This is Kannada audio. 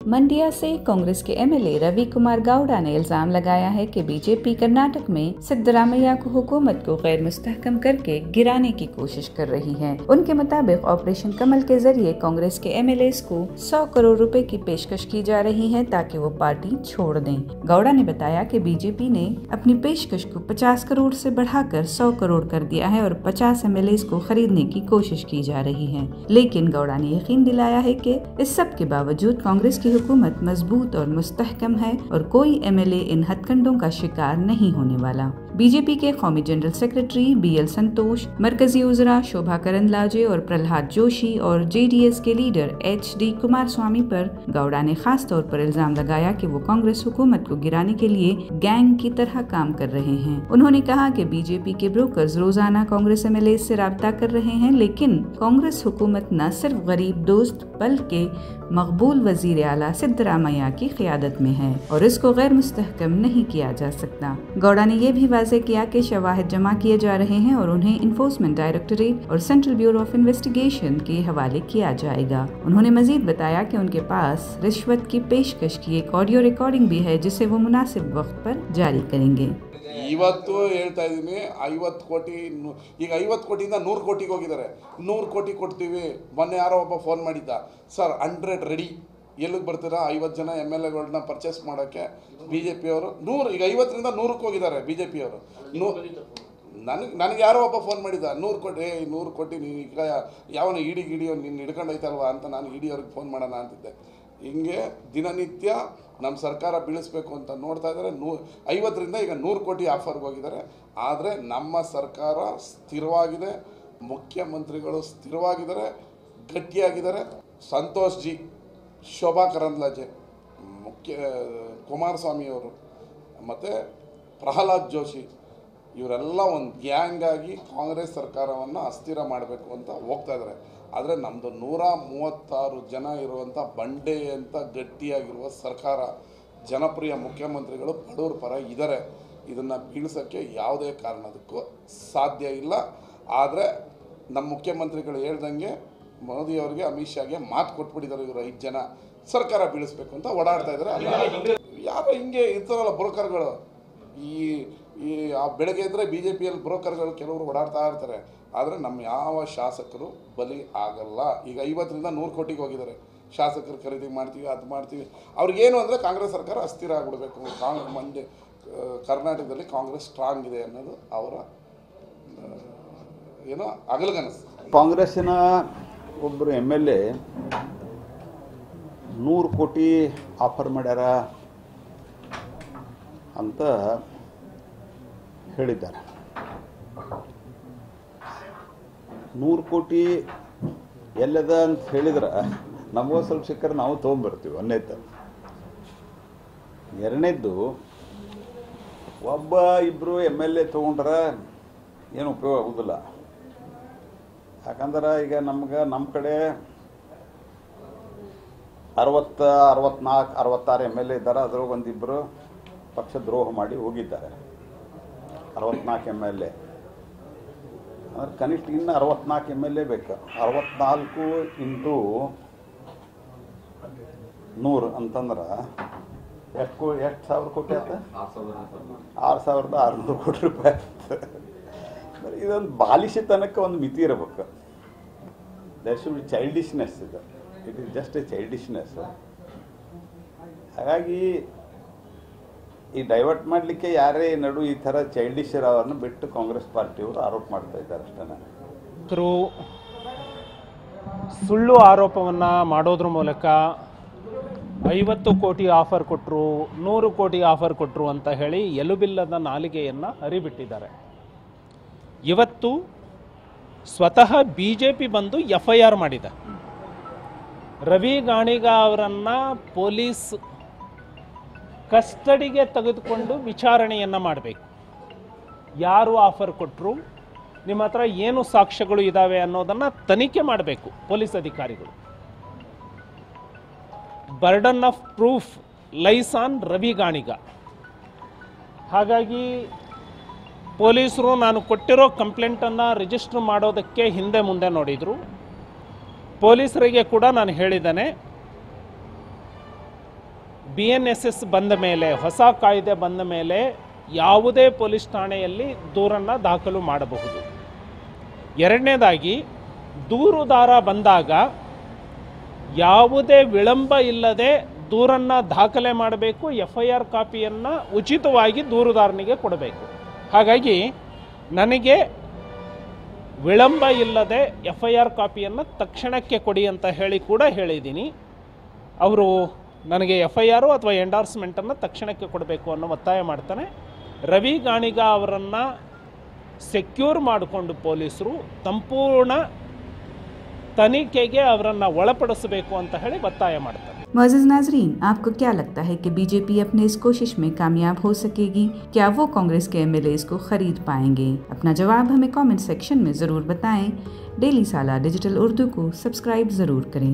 मंडिया से कांग्रेस के एमएलए रवि कुमार गौड़ा ने इल्जाम लगाया है कि बीजेपी कर्नाटक में सिद्धरामैया को हुकूमत को गैर मुस्तहकम करके गिराने की कोशिश कर रही है। उनके मुताबिक ऑपरेशन कमल के जरिए कांग्रेस के एमएलए को 100 करोड़ रुपए की पेशकश की जा रही है ताकि वो पार्टी छोड़ दें। गौड़ा ने बताया कि बीजेपी ने अपनी पेशकश को 50 करोड़ से बढ़ाकर 100 करोड़ कर दिया है और 50 एमएलए को खरीदने की कोशिश की जा रही है। लेकिन गौड़ा ने यकीन दिलाया है कि इस सब के बावजूद कांग्रेस की हुकूमत मजबूत और मुस्तहकम है और कोई एमएलए इन हथकंडों का शिकार नहीं होने वाला। बीजेपी के कौमी जनरल सेक्रेटरी बीएल संतोष, मरकजी उजरा शोभा करंदलाजे और प्रहलाद जोशी और जेडीएस के लीडर एचडी कुमारस्वामी पर गौड़ा ने खास तौर पर इल्जाम लगाया कि वो कांग्रेस हुकूमत को गिराने के लिए गैंग की तरह काम कर रहे हैं। उन्होंने कहा कि बीजेपी के ब्रोकर्स रोजाना कांग्रेस एमएलए से राब्ता कर रहे हैं, लेकिन कांग्रेस हुकूमत न सिर्फ गरीब दोस्त बल्कि मकबूल वजीर आला सिद्धरामैया की क़ियादत में है और इसको गैर मुस्तहकम नहीं किया जा सकता। गौड़ा ने यह भी वाज़ेह किया कि शवाहिद जमा किए जा रहे हैं और उन्हें इन्फोर्समेंट डायरेक्टरेट और सेंट्रल ब्यूरो ऑफ इन्वेस्टिगेशन के हवाले किया जाएगा। उन्होंने मजीद बताया कि उनके पास रिश्वत की पेशकश की एक ऑडियो रिकॉर्डिंग भी है जिसे वो मुनासिब वक्त पर जारी करेंगे। ಇವತ್ತು ಹೇಳ್ತಾ ಇದ್ದೀನಿ 50 ಕೋಟಿ ಈಗ 50 ಕೋಟಿಯಿಂದ 100 ಕೋಟಿಗೆ ಹೋಗಿದ್ದಾರೆ 100 ಕೋಟಿ ಕೊಡ್ತೀವಿ ಮೊನ್ನೆ ಯಾರೋ ಒಬ್ಬ ಫೋನ್ ಮಾಡಿದ್ದ ಸರ್ 100 ರೆಡಿ ಎಲ್ಲಿಗೆ ಬರ್ತೀರಾ 50 ಜನ ಎಮ್ ಎಲ್ ಎಗಳನ್ನ ಪರ್ಚೇಸ್ ಮಾಡೋಕ್ಕೆ ಬಿಜೆಪಿಯವರು 100 ಈಗ 50ರಿಂದ 100ಕ್ಕೆ ಹೋಗಿದ್ದಾರೆ ಬಿಜೆಪಿಯವರು ನನಗೆ ಯಾರೋ ಒಬ್ಬ ಫೋನ್ ಮಾಡಿದ್ದ 100 ಕೋಟಿ ನೀನು ಈಗ ಯಾವನ ಗಿಡಿಯೋ ನೀನು ಹಿಡ್ಕೊಂಡು ಹೋಯ್ತಲ್ವಾ ಅಂತ ನಾನು ಇಡಿಯವ್ರಿಗೆ ಫೋನ್ ಮಾಡೋಣ ಅಂತಿದ್ದೆ। ಹಿಂಗೆ ದಿನನಿತ್ಯ ನಮ್ಮ ಸರ್ಕಾರ ಬೀಳಿಸ್ಬೇಕು ಅಂತ ನೋಡ್ತಾ ಇದ್ದಾರೆ 50ರಿಂದ ಈಗ 100 ಕೋಟಿ ಆಫರ್ಗೆ ಹೋಗಿದ್ದಾರೆ। ಆದರೆ ನಮ್ಮ ಸರ್ಕಾರ ಸ್ಥಿರವಾಗಿದೆ, ಮುಖ್ಯಮಂತ್ರಿಗಳು ಸ್ಥಿರವಾಗಿದ್ದಾರೆ, ಗಟ್ಟಿಯಾಗಿದ್ದಾರೆ। ಸಂತೋಷ್ ಜಿ, ಶೋಭಾ ಕರಂದ್ಲಾಜೆ, ಕುಮಾರಸ್ವಾಮಿಯವರು ಮತ್ತು ಪ್ರಹ್ಲಾದ್ ಜೋಶಿ ಇವರೆಲ್ಲ ಒಂದು ಗ್ಯಾಂಗ್ ಆಗಿ ಕಾಂಗ್ರೆಸ್ ಸರ್ಕಾರವನ್ನು ಅಸ್ಥಿರ ಮಾಡಬೇಕು ಅಂತ ಹೋಗ್ತಾ ಇದ್ದಾರೆ। ಆದರೆ ನಮ್ಮದು 136 ಜನ ಇರುವಂಥ ಬಂಡೆ ಅಂತ ಗಟ್ಟಿಯಾಗಿರುವ ಸರ್ಕಾರ, ಜನಪ್ರಿಯ ಮುಖ್ಯಮಂತ್ರಿಗಳು ಬಡವ್ರ ಪರ ಇದ್ದಾರೆ, ಇದನ್ನು ಬೀಳ್ಸೋಕ್ಕೆ ಯಾವುದೇ ಕಾರಣದಕ್ಕೂ ಸಾಧ್ಯ ಇಲ್ಲ। ಆದರೆ ನಮ್ಮ ಮುಖ್ಯಮಂತ್ರಿಗಳು ಹೇಳ್ದಂಗೆ ಮೋದಿಯವ್ರಿಗೆ ಅಮಿತ್ ಶಾಗೆ ಮಾತು ಕೊಟ್ಬಿಟ್ಟಿದ್ದಾರೆ, ಇವರು 5 ಜನ ಸರ್ಕಾರ ಬೀಳಿಸ್ಬೇಕು ಅಂತ ಓಡಾಡ್ತಾ ಇದ್ದಾರೆ। ಯಾರೋ ಹಿಂಗೆ ಇರ್ತಾರಲ್ಲ ಬ್ರೋಕರ್ಗಳು, ಈ ಬೆಳಗ್ಗೆ ಇದ್ದರೆ ಬಿ ಜೆ ಪಿಯಲ್ಲಿ ಬ್ರೋಕರ್ಗಳು ಕೆಲವರು ಓಡಾಡ್ತಾ ಇರ್ತಾರೆ, ಆದರೆ ನಮ್ಮ ಯಾವ ಶಾಸಕರು ಬಲಿ ಆಗಲ್ಲ। ಈಗ 50ರಿಂದ 100 ಕೋಟಿಗೆ ಹೋಗಿದ್ದಾರೆ, ಶಾಸಕರು ಖರೀದಿ ಮಾಡ್ತೀವಿ ಅದು ಮಾಡ್ತೀವಿ, ಅವ್ರಿಗೇನು ಅಂದರೆ ಕಾಂಗ್ರೆಸ್ ಸರ್ಕಾರ ಅಸ್ಥಿರ ಆಗಿಬಿಡಬೇಕು, ಕರ್ನಾಟಕದಲ್ಲಿ ಕಾಂಗ್ರೆಸ್ ಸ್ಟ್ರಾಂಗ್ ಇದೆ ಅನ್ನೋದು ಅವರ ಏನೋ ಅಗಲಗನಸು। ಕಾಂಗ್ರೆಸ್ಸಿನ ಒಬ್ಬರು ಎಮ್ ಎಲ್ ಎ 100 ಕೋಟಿ ಆಫರ್ ಮಾಡ್ಯಾರ ಅಂತ ಹೇಳಿದ್ದಾರೆ। 100 ಕೋಟಿ ಎಲ್ಲದ ಅಂತ ಹೇಳಿದ್ರೆ ನಮಗೂ ಸ್ವಲ್ಪ ಸಿಕ್ಕರೆ ನಾವು ತೊಗೊಂಬರ್ತೀವಿ, ಒಂದನೇದು। ಎರಡನೇದ್ದು, ಒಬ್ಬ ಇಬ್ಬರು ಎಮ್ ಎಲ್ ಎ ತೊಗೊಂಡ್ರೆ ಏನು ಉಪಯೋಗ ಆಗೋದಿಲ್ಲ। ಯಾಕಂದ್ರೆ ಈಗ ನಮ್ಮ ಕಡೆ 60, 64, 66 ಎಮ್ ಎಲ್ ಎ ಇದ್ದಾರೆ, ಅದ್ರಾಗ ಒಂದಿಬ್ಬರು ಪಕ್ಷ ದ್ರೋಹ ಮಾಡಿ ಹೋಗಿದ್ದಾರೆ। 64 ಎಮ್ ಎಲ್ ಎ ಅಂದ್ರೆ ಕನಿಷ್ಠ ಇನ್ನು 64 ಎಮ್ ಎಲ್ ಎ ಬೇಕು। 64 ಇಂಟು 100 ಅಂತಂದ್ರೆ ಎಷ್ಟು ಸಾವಿರ ಕೋಟಿ ಆಯ್ತು? 6,600 ಕೋಟಿ ರೂಪಾಯಿ ಆಯ್ತು। ಇದೊಂದು ಬಾಲಿಶತನಕ್ಕೆ ಒಂದು ಮಿತಿ ಇರಬೇಕು। That should be ಚೈಲ್ಡಿಶ್ನೆಸ್, it is just A ಚೈಲ್ಡಿಶ್ನೆಸ್। ಹಾಗಾಗಿ ಈ ಡೈವರ್ಟ್ ಮಾಡಲಿಕ್ಕೆ ಯಾರೇ ನಡು ಈ ಥರ ಚೈಲ್ಡಿಶ್ ಅವರನ್ನು ಬಿಟ್ಟು ಕಾಂಗ್ರೆಸ್ ಪಾರ್ಟಿಯವರು ಆರೋಪ ಮಾಡ್ತಾ ಇದ್ದಾರೆ ಅಷ್ಟೇ। ಸುಳ್ಳು ಆರೋಪವನ್ನು ಮಾಡೋದ್ರ ಮೂಲಕ 50 ಕೋಟಿ ಆಫರ್ ಕೊಟ್ಟರು, 100 ಕೋಟಿ ಆಫರ್ ಕೊಟ್ಟರು ಅಂತ ಹೇಳಿ ಎಲುಬಿಲ್ಲದ ನಾಲಿಗೆಯನ್ನು ಹರಿಬಿಟ್ಟಿದ್ದಾರೆ। ಇವತ್ತು ಸ್ವತಃ BJP ಬಂದು FIR ಮಾಡಿದೆ, ರವಿ ಗಾಣಿಗ ಅವರನ್ನು ಪೊಲೀಸ್ ಕಸ್ಟಡಿಗೆ ತೆಗೆದುಕೊಂಡು ವಿಚಾರಣೆಯನ್ನು ಮಾಡಬೇಕು। ಯಾರು ಆಫರ್ ಕೊಟ್ಟರು, ನಿಮ್ಮ ಹತ್ರ ಏನು ಸಾಕ್ಷ್ಯಗಳು ಇದ್ದಾವೆ ಅನ್ನೋದನ್ನು ತನಿಖೆ ಮಾಡಬೇಕು ಪೊಲೀಸ್ ಅಧಿಕಾರಿಗಳು। Burden of proof lies on Ravi Ganiga. ಹಾಗಾಗಿ ಪೊಲೀಸರು ನಾನು ಕೊಟ್ಟಿರೋ ಕಂಪ್ಲೇಂಟನ್ನು ರಿಜಿಸ್ಟರ್ ಮಾಡೋದಕ್ಕೆ ಹಿಂದೆ ಮುಂದೆ ನೋಡಿದರು। ಪೊಲೀಸರಿಗೆ ಕೂಡ ನಾನು ಹೇಳಿದ್ದೇನೆ, BNSS ಬಂದ ಮೇಲೆ, ಹೊಸ ಕಾಯ್ದೆ ಬಂದ ಮೇಲೆ ಯಾವುದೇ ಪೊಲೀಸ್ ಠಾಣೆಯಲ್ಲಿ ದೂರನ್ನು ದಾಖಲು ಮಾಡಬಹುದು. ಎರಡನೇದಾಗಿ, ದೂರುದಾರ ಬಂದಾಗ ಯಾವುದೇ ವಿಳಂಬ ಇಲ್ಲದೆ ದೂರನ್ನು ದಾಖಲೆ ಮಾಡಬೇಕು. FIR ಕಾಪಿಯನ್ನು ಉಚಿತವಾಗಿ ದೂರುದಾರನಿಗೆ ಕೊಡಬೇಕು. ಹಾಗಾಗಿ ನನಗೆ ವಿಳಂಬ ಇಲ್ಲದೆ FIR ಕಾಪಿಯನ್ನು ತಕ್ಷಣಕ್ಕೆ ಕೊಡಿ ಅಂತ ಹೇಳಿ ಕೂಡ ಹೇಳಿದ್ದೀನಿ. ಅವರು ನನಗೆ FIR ಅಥವಾ ಎಂಡಾರ್ಸ್ಮೆಂಟನ್ನು ತಕ್ಷಣಕ್ಕೆ ಕೊಡಬೇಕು ಅನ್ನೋ ಒತ್ತಾಯ ಮಾಡ್ತಾನೆ. ರವಿ ಗಾಣಿಗ ಅವರನ್ನು ಸೆಕ್ಯೂರ್ ಮಾಡಿಕೊಂಡು ಪೊಲೀಸರು ಸಂಪೂರ್ಣ ತನಿಖೆಗೆ ಅವರನ್ನು ಒಳಪಡಿಸಬೇಕು ಅಂತ ಹೇಳಿ ಒತ್ತಾಯ ಮಾಡ್ತಾರೆ. मुअज़्ज़िज़ नाज़रीन, आपको क्या लगता है कि बीजेपी अपने इस कोशिश में कामयाब हो सकेगी? क्या वो कांग्रेस के MLAs को खरीद पाएंगे? अपना जवाब हमें कमेंट सेक्शन में ज़रूर बताएं। डेली साला डिजिटल उर्दू को सब्सक्राइब ज़रूर करें।